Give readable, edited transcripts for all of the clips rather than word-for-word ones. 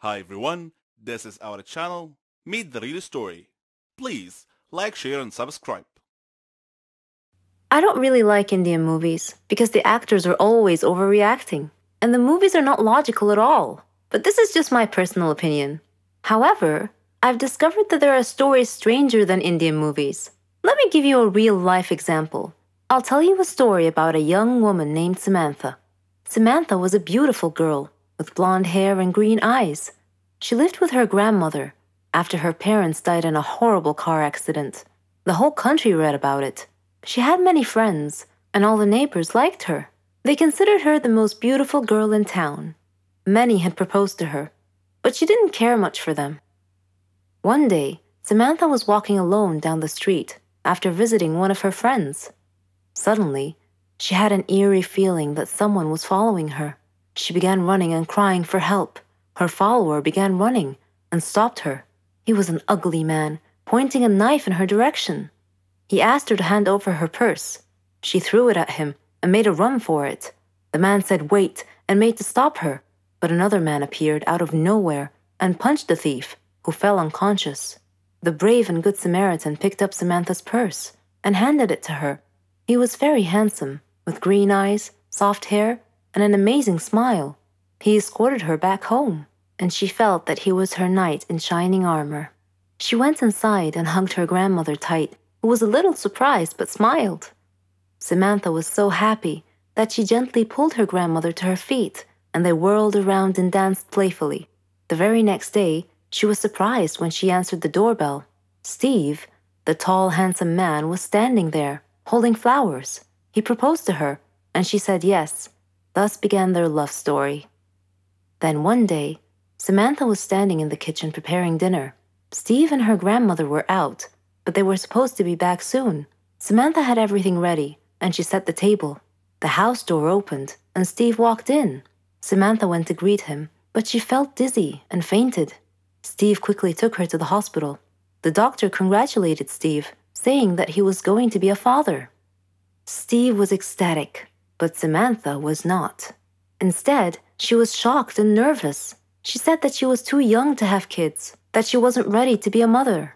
Hi everyone, this is our channel, Meet the Real Story. Please like, share and subscribe. I don't really like Indian movies because the actors are always overreacting, and the movies are not logical at all. But this is just my personal opinion. However, I've discovered that there are stories stranger than Indian movies. Let me give you a real life example. I'll tell you a story about a young woman named Samantha. Samantha was a beautiful girl with blonde hair and green eyes. She lived with her grandmother after her parents died in a horrible car accident. The whole country read about it. She had many friends, and all the neighbors liked her. They considered her the most beautiful girl in town. Many had proposed to her, but she didn't care much for them. One day, Samantha was walking alone down the street after visiting one of her friends. Suddenly, she had an eerie feeling that someone was following her. She began running and crying for help. Her follower began running and stopped her. He was an ugly man, pointing a knife in her direction. He asked her to hand over her purse. She threw it at him and made a run for it. The man said wait and made to stop her, but another man appeared out of nowhere and punched the thief, who fell unconscious. The brave and good Samaritan picked up Samantha's purse and handed it to her. He was very handsome, with green eyes, soft hair, and an amazing smile. He escorted her back home, and she felt that he was her knight in shining armor. She went inside and hugged her grandmother tight, who was a little surprised but smiled. Samantha was so happy that she gently pulled her grandmother to her feet, and they whirled around and danced playfully. The very next day, she was surprised when she answered the doorbell. Steve, the tall, handsome man, was standing there, holding flowers. He proposed to her, and she said yes. Thus began their love story. Then one day, Samantha was standing in the kitchen preparing dinner. Steve and her grandmother were out, but they were supposed to be back soon. Samantha had everything ready, and she set the table. The house door opened, and Steve walked in. Samantha went to greet him, but she felt dizzy and fainted. Steve quickly took her to the hospital. The doctor congratulated Steve, saying that he was going to be a father. Steve was ecstatic, but Samantha was not. Instead, she was shocked and nervous. She said that she was too young to have kids, that she wasn't ready to be a mother.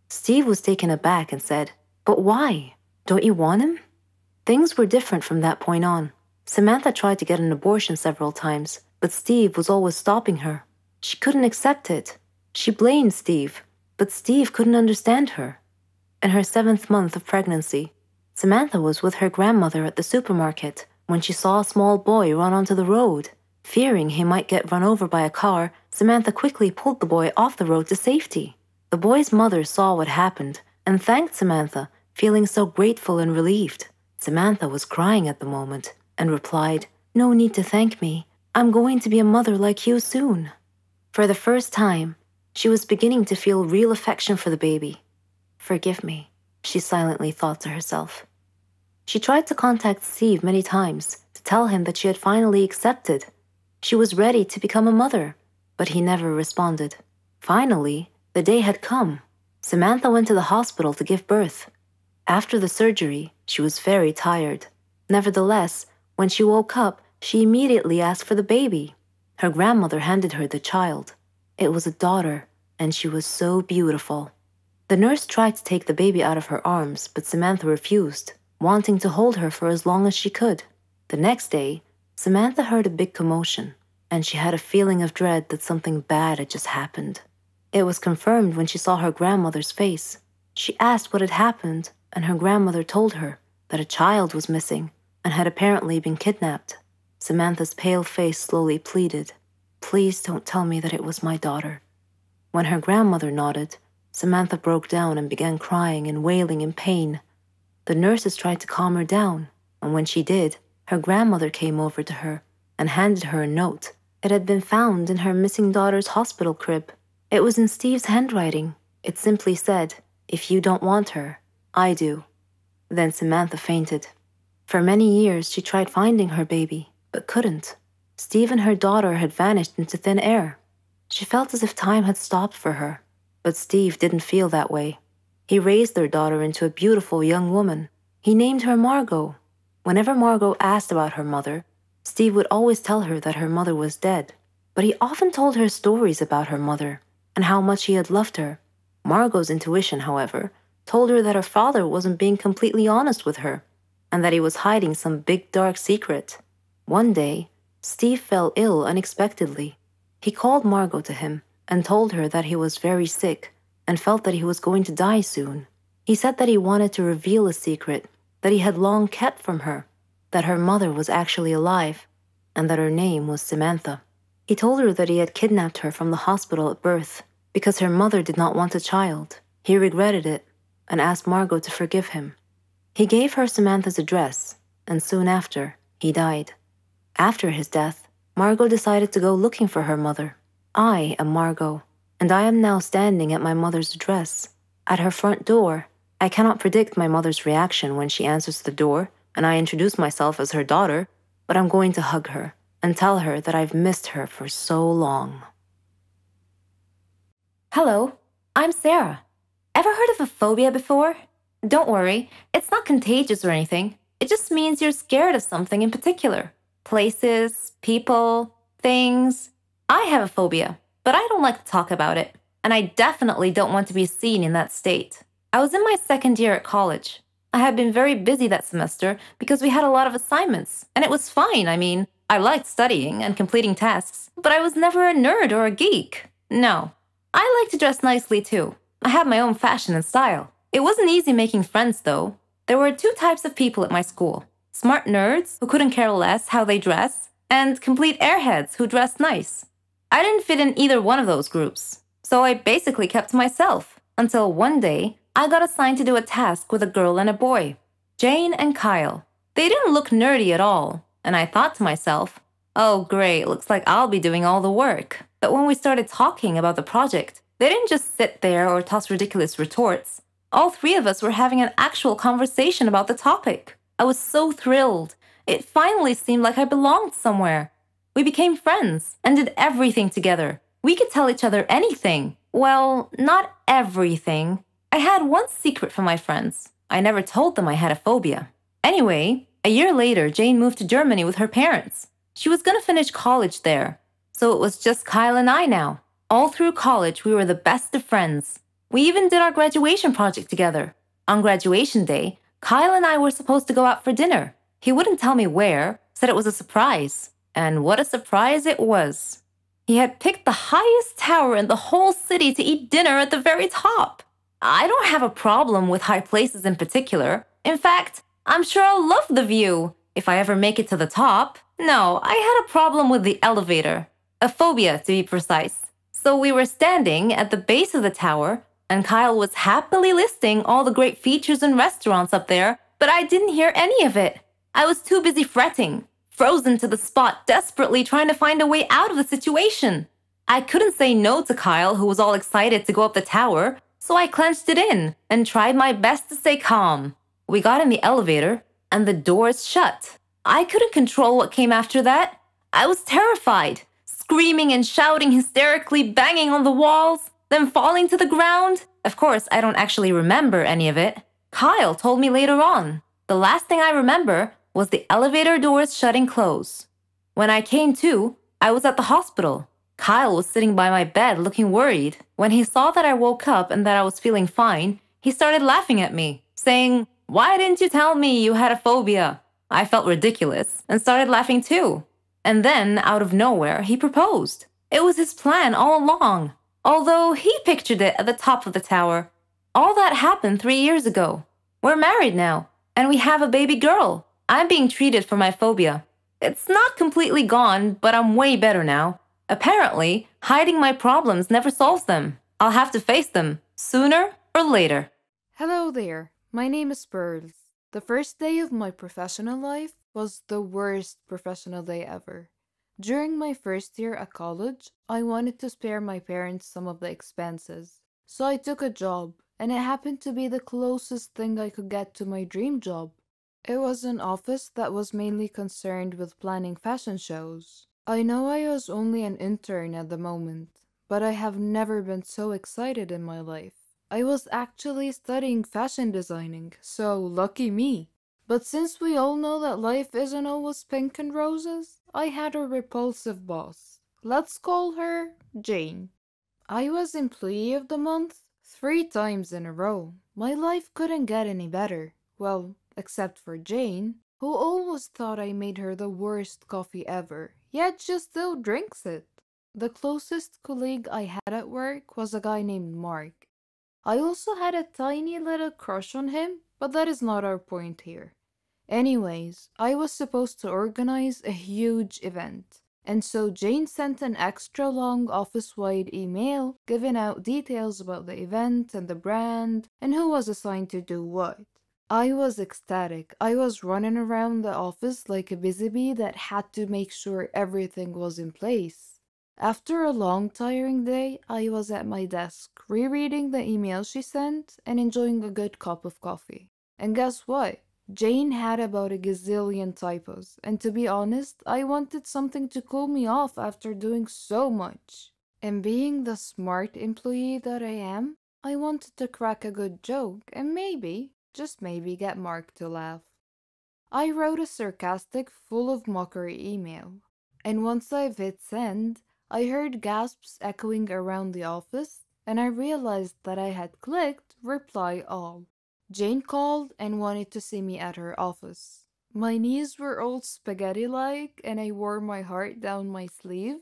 Steve was taken aback and said, "But why? Don't you want him?" Things were different from that point on. Samantha tried to get an abortion several times, but Steve was always stopping her. She couldn't accept it. She blamed Steve, but Steve couldn't understand her. In her 7th month of pregnancy, Samantha was with her grandmother at the supermarket when she saw a small boy run onto the road. Fearing he might get run over by a car, Samantha quickly pulled the boy off the road to safety. The boy's mother saw what happened and thanked Samantha, feeling so grateful and relieved. Samantha was crying at the moment and replied, "No need to thank me. I'm going to be a mother like you soon." For the first time, she was beginning to feel real affection for the baby. "Forgive me," she silently thought to herself. She tried to contact Steve many times to tell him that she had finally accepted. She was ready to become a mother, but he never responded. Finally, the day had come. Samantha went to the hospital to give birth. After the surgery, she was very tired. Nevertheless, when she woke up, she immediately asked for the baby. Her grandmother handed her the child. It was a daughter, and she was so beautiful. The nurse tried to take the baby out of her arms, but Samantha refused, wanting to hold her for as long as she could. The next day, Samantha heard a big commotion, and she had a feeling of dread that something bad had just happened. It was confirmed when she saw her grandmother's face. She asked what had happened, and her grandmother told her that a child was missing and had apparently been kidnapped. Samantha's pale face slowly pleaded, "Please don't tell me that it was my daughter." When her grandmother nodded, Samantha broke down and began crying and wailing in pain. The nurses tried to calm her down, and when she did, her grandmother came over to her and handed her a note. It had been found in her missing daughter's hospital crib. It was in Steve's handwriting. It simply said, "If you don't want her, I do." Then Samantha fainted. For many years, she tried finding her baby, but couldn't. Steve and her daughter had vanished into thin air. She felt as if time had stopped for her, but Steve didn't feel that way. He raised their daughter into a beautiful young woman. He named her Margot. Whenever Margot asked about her mother, Steve would always tell her that her mother was dead. But he often told her stories about her mother and how much he had loved her. Margot's intuition, however, told her that her father wasn't being completely honest with her and that he was hiding some big dark secret. One day, Steve fell ill unexpectedly. He called Margot to him and told her that he was very sick and felt that he was going to die soon. He said that he wanted to reveal a secret that he had long kept from her, that her mother was actually alive, and that her name was Samantha. He told her that he had kidnapped her from the hospital at birth because her mother did not want a child. He regretted it and asked Margot to forgive him. He gave her Samantha's address, and soon after, he died. After his death, Margot decided to go looking for her mother. I am Margot, and I am now standing at my mother's address. At her front door, I cannot predict my mother's reaction when she answers the door and I introduce myself as her daughter, but I'm going to hug her and tell her that I've missed her for so long. Hello, I'm Sarah. Ever heard of a phobia before? Don't worry, it's not contagious or anything. It just means you're scared of something in particular. Places, people, things. I have a phobia, but I don't like to talk about it, and I definitely don't want to be seen in that state. I was in my second year at college. I had been very busy that semester because we had a lot of assignments, and it was fine. I mean, I liked studying and completing tasks, but I was never a nerd or a geek. No. I like to dress nicely too. I have my own fashion and style. It wasn't easy making friends though. There were two types of people at my school. Smart nerds who couldn't care less how they dress, and complete airheads who dressed nice. I didn't fit in either one of those groups, so I basically kept to myself until one day I got assigned to do a task with a girl and a boy, Jane and Kyle. They didn't look nerdy at all, and I thought to myself, oh great, looks like I'll be doing all the work. But when we started talking about the project, they didn't just sit there or toss ridiculous retorts. All three of us were having an actual conversation about the topic. I was so thrilled. It finally seemed like I belonged somewhere. We became friends and did everything together. We could tell each other anything. Well, not everything. I had one secret from my friends. I never told them I had a phobia. Anyway, a year later, Jane moved to Germany with her parents. She was going to finish college there. So it was just Kyle and I now. All through college, we were the best of friends. We even did our graduation project together. On graduation day, Kyle and I were supposed to go out for dinner. He wouldn't tell me where, said it was a surprise. And what a surprise it was. He had picked the highest tower in the whole city to eat dinner at the very top. I don't have a problem with high places in particular. In fact, I'm sure I'll love the view if I ever make it to the top. No, I had a problem with the elevator. A phobia, to be precise. So we were standing at the base of the tower, and Kyle was happily listing all the great features and restaurants up there, but I didn't hear any of it. I was too busy fretting, frozen to the spot, desperately trying to find a way out of the situation. I couldn't say no to Kyle, who was all excited to go up the tower, so I clenched it in and tried my best to stay calm. We got in the elevator, and the doors shut. I couldn't control what came after that. I was terrified, screaming and shouting hysterically, banging on the walls, then falling to the ground. Of course, I don't actually remember any of it. Kyle told me later on. The last thing I remember was the elevator doors shutting close. When I came to, I was at the hospital. Kyle was sitting by my bed looking worried. When he saw that I woke up and that I was feeling fine, he started laughing at me, saying, "Why didn't you tell me you had a phobia?" I felt ridiculous and started laughing too. And then, out of nowhere, he proposed. It was his plan all along, although he pictured it at the top of the tower. All that happened 3 years ago. We're married now, and we have a baby girl. I'm being treated for my phobia. It's not completely gone, but I'm way better now. Apparently, hiding my problems never solves them. I'll have to face them, sooner or later. Hello there, my name is Pearls. The first day of my professional life was the worst professional day ever. During my first year at college, I wanted to spare my parents some of the expenses. So I took a job, and it happened to be the closest thing I could get to my dream job. It was an office that was mainly concerned with planning fashion shows. I know I was only an intern at the moment, but I have never been so excited in my life. I was actually studying fashion designing, so lucky me. But since we all know that life isn't always pink and roses, I had a repulsive boss. Let's call her Jane. I was Employee of the Month 3 times in a row. My life couldn't get any better. Well, except for Jane, who always thought I made her the worst coffee ever, yet she still drinks it. The closest colleague I had at work was a guy named Mark. I also had a tiny little crush on him, but that is not our point here. Anyways, I was supposed to organize a huge event. And so Jane sent an extra long office-wide email giving out details about the event and the brand and who was assigned to do what. I was ecstatic. I was running around the office like a busy bee that had to make sure everything was in place. After a long, tiring day, I was at my desk, rereading the email she sent and enjoying a good cup of coffee. And guess what? Jane had about a gazillion typos, and to be honest, I wanted something to cool me off after doing so much. And being the smart employee that I am, I wanted to crack a good joke and maybe, just maybe, get Mark to laugh. I wrote a sarcastic, full of mockery email, and once I've hit send, I heard gasps echoing around the office, and I realized that I had clicked reply all. Jane called and wanted to see me at her office. My knees were all spaghetti-like and I wore my heart down my sleeve.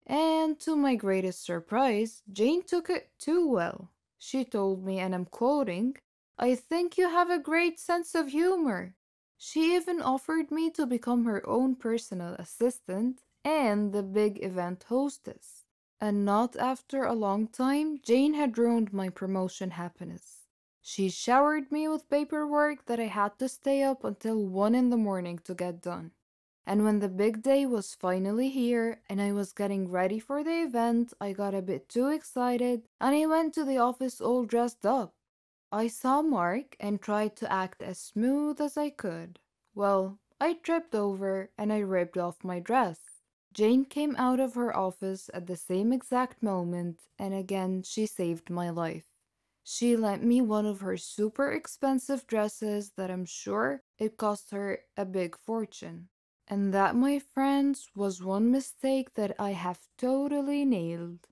And to my greatest surprise, Jane took it too well. She told me, and I'm quoting, "I think you have a great sense of humor." She even offered me to become her own personal assistant and the big event hostess. And not after a long time, Jane had ruined my promotion happiness. She showered me with paperwork that I had to stay up until 1 in the morning to get done. And when the big day was finally here and I was getting ready for the event, I got a bit too excited and I went to the office all dressed up. I saw Mark and tried to act as smooth as I could. Well, I tripped over and I ripped off my dress. Jane came out of her office at the same exact moment and again she saved my life. She lent me one of her super expensive dresses that I'm sure it cost her a big fortune. And that, my friends, was one mistake that I have totally nailed.